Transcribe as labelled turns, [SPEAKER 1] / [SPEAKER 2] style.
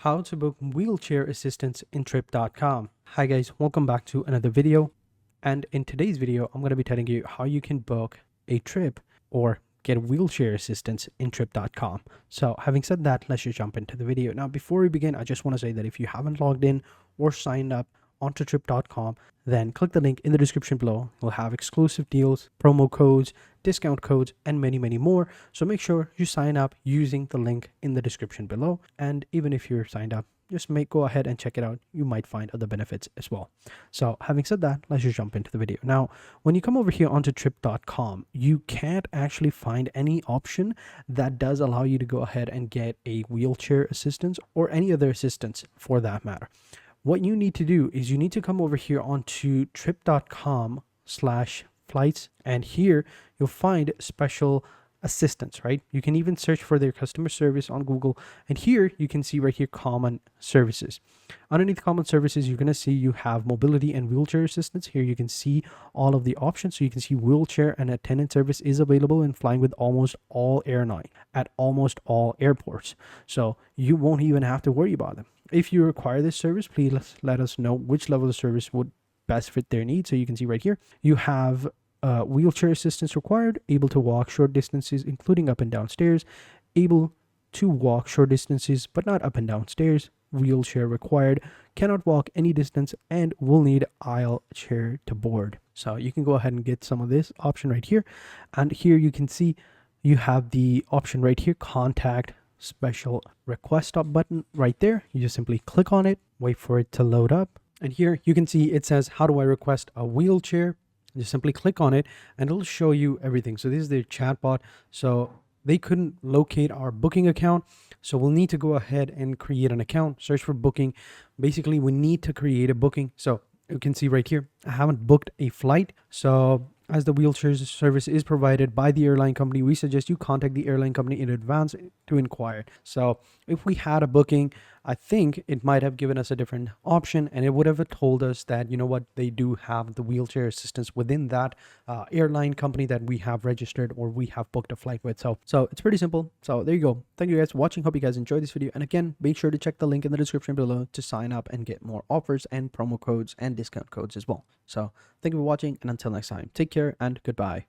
[SPEAKER 1] How to book wheelchair assistance in trip.com. Hi guys, welcome back to another video. And in today's video, I'm going to be telling you how you can book a trip or get wheelchair assistance in trip.com. So having said that, let's just jump into the video. Now, before we begin, I just want to say that if you haven't logged in or signed up onto trip.com, then click the link in the description below. You'll have exclusive deals, promo codes, discount codes, and many more. So make sure you sign up using the link in the description below. And even if you're signed up, just go ahead and check it out. You might find other benefits as well. So having said that, let's just jump into the video. Now, when you come over here onto trip.com, you can't actually find any option that does allow you to go ahead and get a wheelchair assistance or any other assistance for that matter. What you need to do is you need to come over here onto trip.com/flights, and here you'll find special assistance, right? You can even search for their customer service on Google, and here you can see right here common services. Underneath common services, you're going to see you have mobility and wheelchair assistance. Here you can see all of the options. So you can see wheelchair and attendant service is available in flying with almost all airline at almost all airports. So you won't even have to worry about them. If you require this service, please let us know which level of service would best fit their needs. So you can see right here, you have wheelchair assistance required, able to walk short distances, including up and down stairs, able to walk short distances, but not up and down stairs, wheelchair required, cannot walk any distance, and will need aisle chair to board. So you can go ahead and get some of this option right here. And here you can see you have the option right here, contact special request up button right there. You just simply click on it, wait for it to load up. And here you can see it says, how do I request a wheelchair? Just simply click on it and it'll show you everything. So this is their chatbot. So they couldn't locate our booking account. So we'll need to go ahead and create an account, search for booking. Basically, we need to create a booking. So you can see right here, I haven't booked a flight. So as the wheelchair service is provided by the airline company, we suggest you contact the airline company in advance to inquire. So if we had a booking, I think it might have given us a different option, and it would have told us that, you know what, they do have the wheelchair assistance within that airline company that we have registered or we have booked a flight with. So it's pretty simple. So there you go. Thank you guys for watching. Hope you guys enjoyed this video. And again, make sure to check the link in the description below to sign up and get more offers and promo codes and discount codes as well. So thank you for watching, and until next time, take care and goodbye.